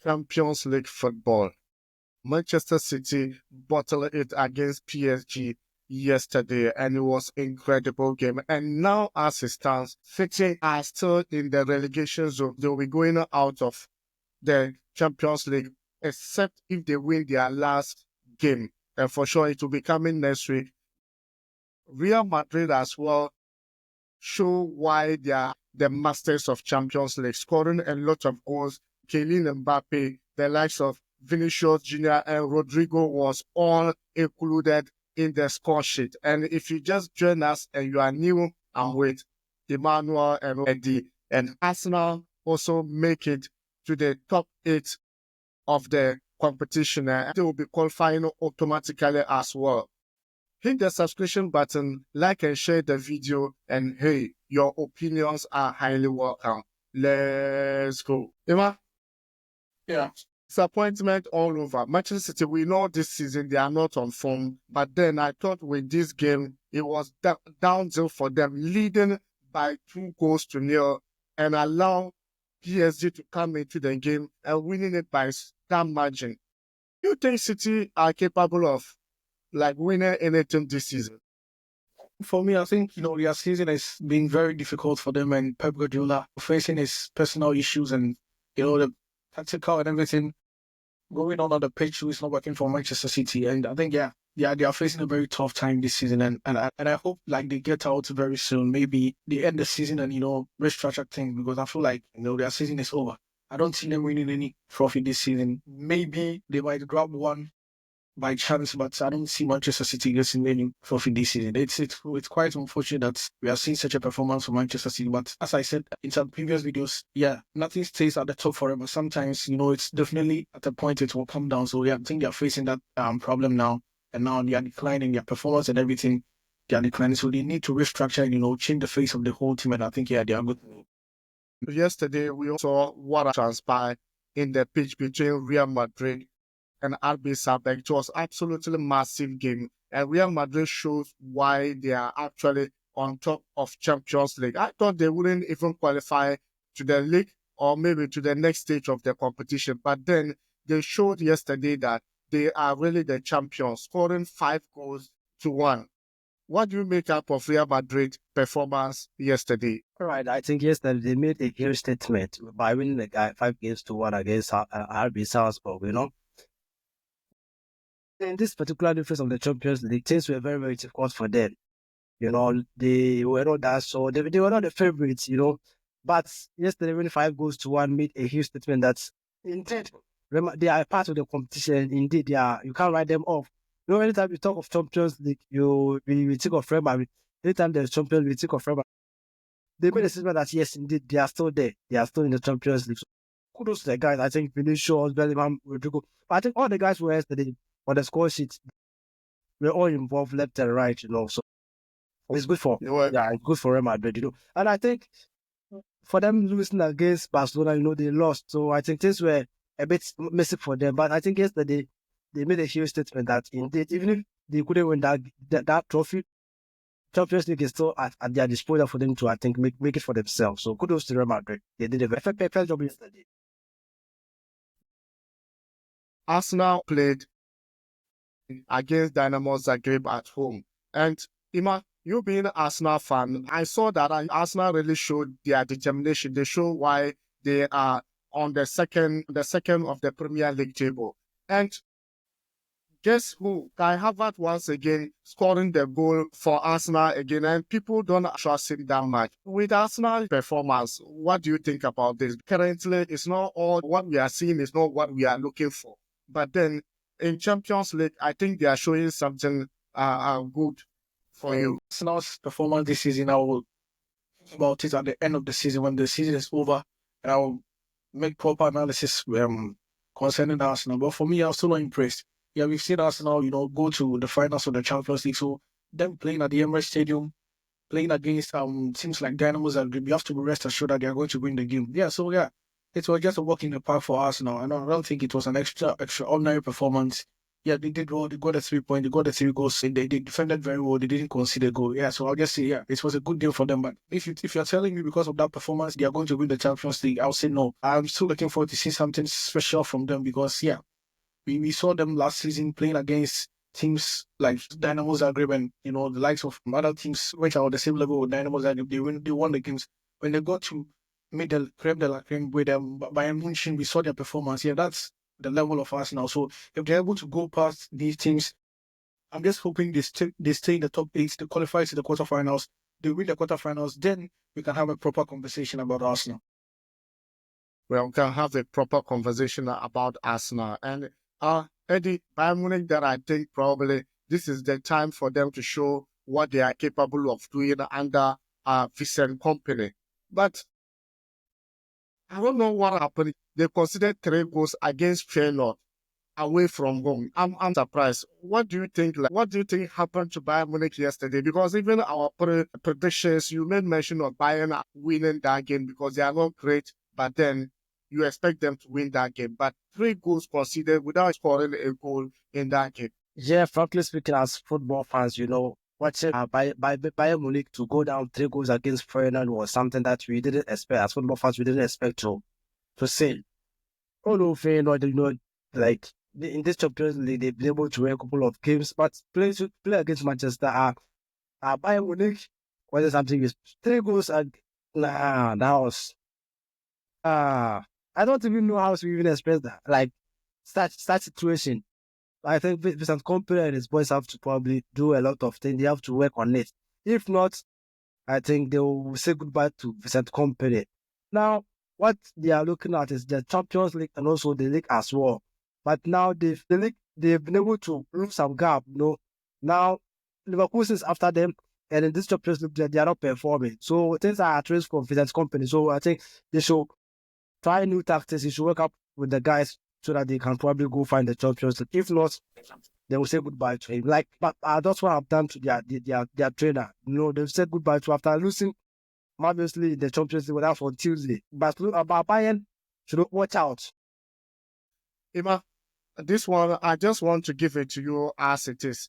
Champions League football. Manchester City bottled it against PSG yesterday, and it was an incredible game. And now, as it stands, City are still in the relegation zone. They'll be going out of the Champions League, except if they win their last game. And for sure, it will be coming next week. Real Madrid as well show why they are the masters of Champions League, scoring a lot of goals. Kylian Mbappé, the likes of Vinícius Jr. and Rodrygo was all included in the score sheet. And if you just join us and you are new, I'm with Emmanuel and Eddie. And Arsenal also make it to the top 8 of the competition. And they will be qualifying automatically as well. Hit the subscription button, like and share the video, and hey, your opinions are highly welcome. Let's go. Emma? Yeah. Disappointment all over. Manchester City, we know this season they are not on form, but then I thought with this game, it was downhill for them, leading by 2-0 and allow PSG to come into the game and winning it by that margin. You think City are capable of winning anything this season? For me, I think, their season has been very difficult for them, and Pep Guardiola facing his personal issues and, the tactical and everything going on the pitch is not working for Manchester City. And I think, they are facing a very tough time this season. And I hope they get out very soon. Maybe they end the season and, restructure things, because I feel like, their season is over. I don't see them winning any trophy this season. Maybe they might grab one by chance, but I don't see Manchester City getting any trophy this season. It's quite unfortunate that we are seeing such a performance from Manchester City. But as I said in some previous videos, nothing stays at the top forever. Sometimes, it's definitely at a point it will come down. So I think they are facing that problem now. And now they are declining their performance and everything. They are declining. So they need to restructure and, change the face of the whole team. And I think, they are good. Yesterday, we saw what transpired in the pitch between Real Madrid and RB Salzburg. It was absolutely massive game, and Real Madrid shows why they are actually on top of Champions League. I thought they wouldn't even qualify to the league or maybe to the next stage of the competition, but then they showed yesterday that they are really the champions, scoring 5-1. What do you make up of Real Madrid performance yesterday? All right, I think yesterday they made a huge statement by winning the guy 5-1 against RB Salzburg, In this particular difference of the Champions League, things were very, very difficult for them. They were not that, so they were not the favorites, But yesterday, winning 5-1 made a huge statement that indeed they are part of the competition. Indeed, you can't write them off. Anytime you talk of Champions League, we think of Real Madrid. Anytime there's Champions League, we think of Real Madrid. They made a statement that yes, indeed, they are still there. They are still in the Champions League. So kudos to the guys. I think Vinícius, Bellingham, Rodrygo. But I think all the guys were yesterday on the score sheet, we're all involved left and right, So it's good for it's good for Real Madrid, And I think for them losing against Barcelona, they lost. So I think things were a bit messy for them. But I think yesterday they made a huge statement that indeed, even if they couldn't win that trophy, Champions League is still at their disposal for them to, I think, make it for themselves. So kudos to Real Madrid. They did a perfect job yesterday. Arsenal played against Dynamo Zagreb at home. And Ima, you being an Arsenal fan, I saw that Arsenal really showed their determination. They show why they are on the second of the Premier League table. And guess who? Kai Havertz once again scoring the goal for Arsenal again, and people don't trust him that much. With Arsenal performance, what do you think about this? Currently, it's not all what we are seeing is not what we are looking for. But then in Champions League, I think they are showing something good for you. Arsenal's performance this season, I will think about it at the end of the season when the season is over, and I will make proper analysis concerning Arsenal. But for me, I'm still not impressed. We've seen Arsenal, go to the finals of the Champions League. So them playing at the Emirates Stadium, playing against teams like Dynamo Zagreb, you have to be rest assured that they are going to win the game. It was just a walk in the park for Arsenal. And I don't think it was an extraordinary performance. yeah, they did well. They got a 3 point. They got the 3 goals. They defended very well. They didn't concede a goal. Yeah, so I'll just say, yeah, it was a good deal for them. But if you're telling me because of that performance, they are going to win the Champions League, I'll say no. I'm still looking forward to see something special from them because, yeah, we saw them last season playing against teams like Dynamo Zagreb and, the likes of other teams which are on the same level with Dynamo Zagreb. They won the games. When they got to mid the creme de la creme with Bayern Munich, we saw their performance. Yeah, that's the level of us now. So if they're able to go past these teams, I'm just hoping they stay in the top 8, they qualify to the quarterfinals, they win the quarterfinals, then we can have a proper conversation about Arsenal. Well, we can have a proper conversation about Arsenal. And Eddie, Bayern Munich, that I think probably this is the time for them to show what they are capable of doing under Vincent Kompany. But I don't know what happened. They considered 3 goals against Feyenoord away from home. I'm surprised. What do you think? What do you think happened to Bayern Munich yesterday? Because even our predictions, you made mention of Bayern winning that game because they are not great, but then you expect them to win that game. But 3 goals conceded without scoring a goal in that game. Yeah, frankly speaking, as football fans, watching Bayern Munich to go down 3 goals against Feyenoord was something that we didn't expect. As football fans, we didn't expect to see. Although Feyenoord, like in this Champions League, they've been able to win a couple of games, but play against Manchester, Bayern Munich was something with 3 goals. That was I don't even know how to even express that. Like such situation. I think Vincent Kompany and his boys have to probably do a lot of things. They have to work on it. If not, I think they will say goodbye to Vincent Kompany. Now, what they are looking at is the Champions League and also the league as well. But now they've been able to lose some gap. Now Liverpool is after them, and in this Champions League they are not performing. So things are at risk for Vincent Kompany. So I think they should try new tactics. They should work up with the guys so that they can probably go find the Champions League. If not, they will say goodbye to him. But that's what I've done to their trainer. They've said goodbye to after losing, obviously, the Champions League without on Tuesday. But about Bayern, should watch out. Ima, this one, I just want to give it to you as it is.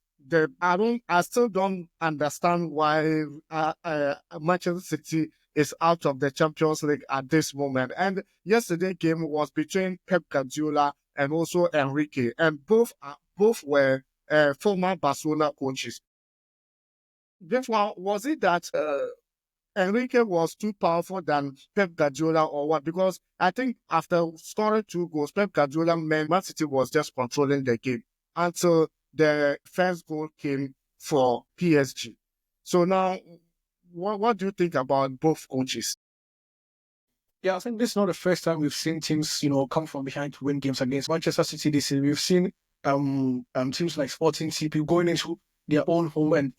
I still don't understand why Manchester City is out of the Champions League at this moment. And yesterday's game was between Pep Guardiola and also Enrique, and both were former Barcelona coaches. Therefore, was it that Enrique was too powerful than Pep Guardiola or what? Because I think after scoring 2 goals, Pep Guardiola meant Man City was just controlling the game until the first goal came for PSG. So now, what do you think about both coaches? Yeah, I think this is not the first time we've seen teams, come from behind to win games against Manchester City this season. We've seen teams like Sporting CP going into their own home and,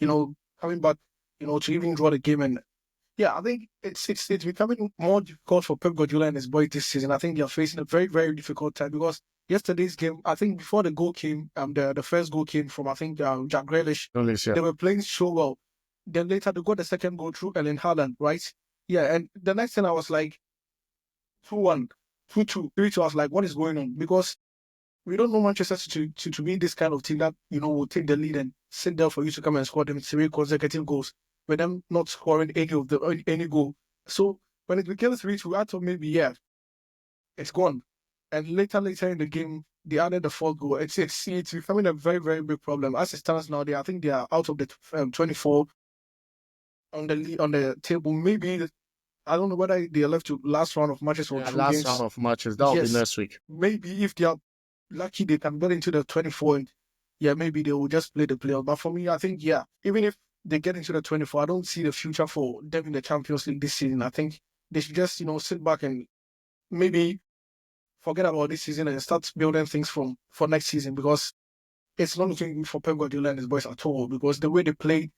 coming back, to even draw the game. And yeah, I think it's becoming more difficult for Pep Guardiola and his boys this season. I think they're facing a very, very difficult time because yesterday's game, I think before the goal came, the first goal came from, I think, Jack Grealish. Yeah. They were playing so well. Then later they got the second goal through Erling Haaland, right? Yeah, and the next thing I was like, 2-1, 2-2, 3-2. I was like, what is going on? Because we don't know Manchester City to be this kind of team that, will take the lead and sit there for you to come and score them 3 consecutive goals with them not scoring any goal. So when it became 3-2, I thought maybe, yeah, it's gone. And later in the game, they added the 4th goal. It's becoming a very, very big problem. As it stands now, I think they are out of the 24 on the table. Maybe I don't know whether they are left to last round of matches or 2 last games. round of matches. That will be next week. Maybe if they are lucky, they can get into the 24 and maybe they will just play the playoff. But for me, I think, even if they get into the 24, I don't see the future for them in the Champions League this season. I think they should just, sit back and maybe forget about this season and start building things for next season, because it's not looking good for Pep Guardiola and his boys at all, because the way they played,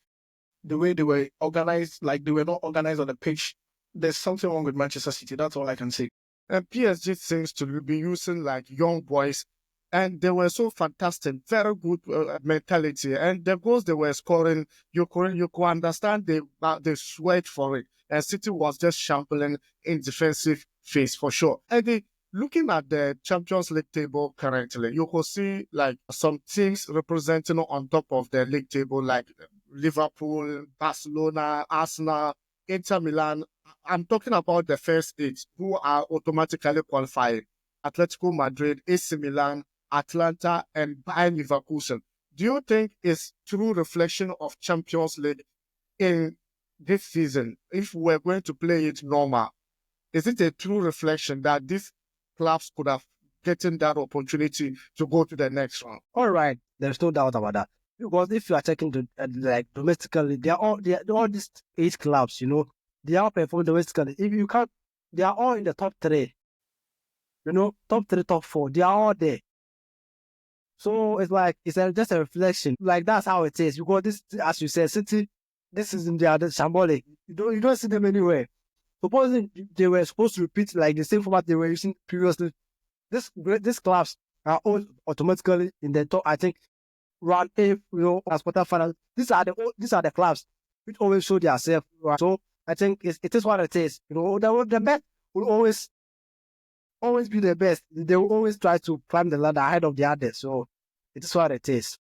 the way they were organized, like they were not organized on the pitch, there's something wrong with Manchester City. That's all I can say. And PSG seems to be using like young boys, and they were so fantastic, very good mentality. And the goals they were scoring, you could understand they sweat for it. And City was just shambling in defensive phase for sure. And Looking at the Champions League table currently, you could see like some teams representing on top of the league table, like Liverpool, Barcelona, Arsenal, Inter Milan. I'm talking about the first eight who are automatically qualifying. Atletico Madrid, AC Milan, Atlanta, and Bayern Leverkusen. Do you think it's true reflection of Champions League in this season? If we're going to play it normal, is it a true reflection that these clubs could have gotten that opportunity to go to the next round? All right, there's no doubt about that. Because if you are checking to like domestically, they're all these 8 clubs, they all perform domestically. If you can't, they are all in the top 3. Top 3, top 4, they are all there. So it's like just a reflection. Like that's how it is. Because this, as you said, City, this is they are the shambolic. You don't see them anywhere. Supposing they were supposed to repeat like the same format they were using previously, these clubs are all automatically in the top. I think round A, as quarterfinals. These are the clubs which always show themselves. So I think it is what it is. The best will always be the best. They will always try to climb the ladder ahead of the others. So it is what it is.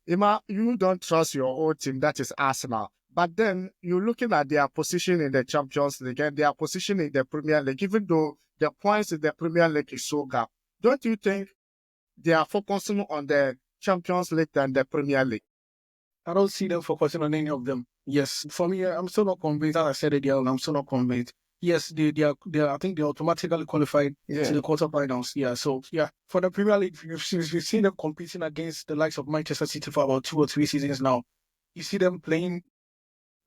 Ima, you don't trust your own team, that is Arsenal. But then you're looking at their position in the Champions League and their position in the Premier League, even though the points in the Premier League is so gap. Don't you think they are focusing on the Champions League than the Premier League? I don't see them focusing on any of them. Yes, for me, I'm still not convinced. As I said earlier, I'm still not convinced. Yes, they are. I think they're automatically qualified to the quarterfinals. Yeah, so yeah, for the Premier League, we've seen them competing against the likes of Manchester City for about 2 or 3 seasons now. You see them playing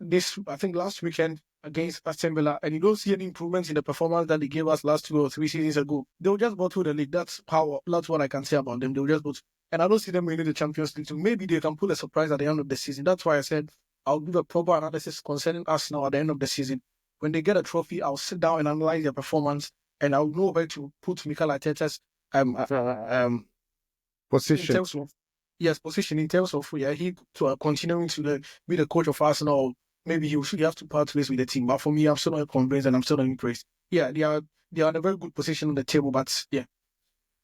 this, I think, last weekend against Aston Villa, and you don't see any improvements in the performance that they gave us last 2 or 3 seasons ago. They'll just go through the league. That's what I can say about them. They'll just go. And I don't see them winning the Champions League. So maybe they can pull a surprise at the end of the season. That's why I said I'll give a proper analysis concerning Arsenal at the end of the season. When they get a trophy, I'll sit down and analyze their performance, and I'll know where to put Mikel Arteta's position. Position in terms of continuing to be the coach of Arsenal. Maybe he have to part ways with the team. But for me, I'm still not convinced and I'm still not impressed. Yeah, they are in a very good position on the table, but yeah,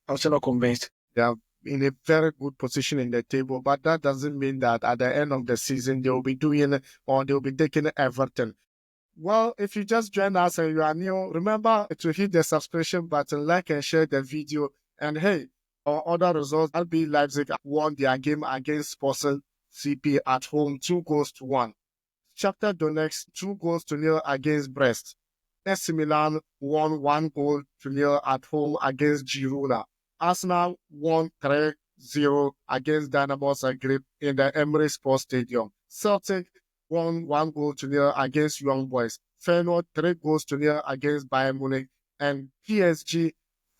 I'm still not convinced. They are in a very good position in the table, but that doesn't mean that at the end of the season they will be doing or they will be taking Everton. Well, if you just joined us and you are new, remember to hit the subscription button, like and share the video. And hey, our other results, RB Leipzig won their game against Sporting CP at home 2-1. Shakhtar Donetsk 2-0 against Brest. AC Milan won 1-0 at home against Girona. Arsenal won 3-0 against Dynamo Zagreb in the Emirates Sports Stadium. Celtic won 1-0 against Young Boys. Feyenoord 3-0 against Bayern Munich. And PSG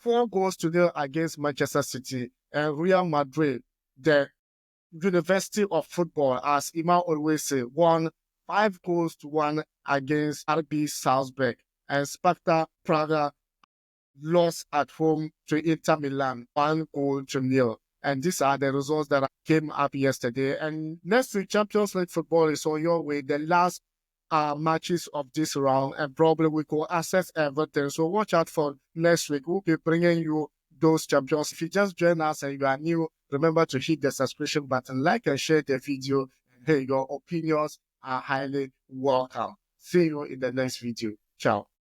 4-0 against Manchester City. And Real Madrid, the University of Football, as Ima always say, won 5-1 against RB Salzburg. And Sparta Praga lost at home to Inter Milan 1-0. And these are the results that came up yesterday. And next week, Champions League football is on your way. The last matches of this round, and probably we could access Everton. So watch out for next week. We'll be bringing you those champions. If you just join us and you are new, remember to hit the subscription button, like and share the video. Hey, your opinions are highly welcome. See you in the next video. Ciao.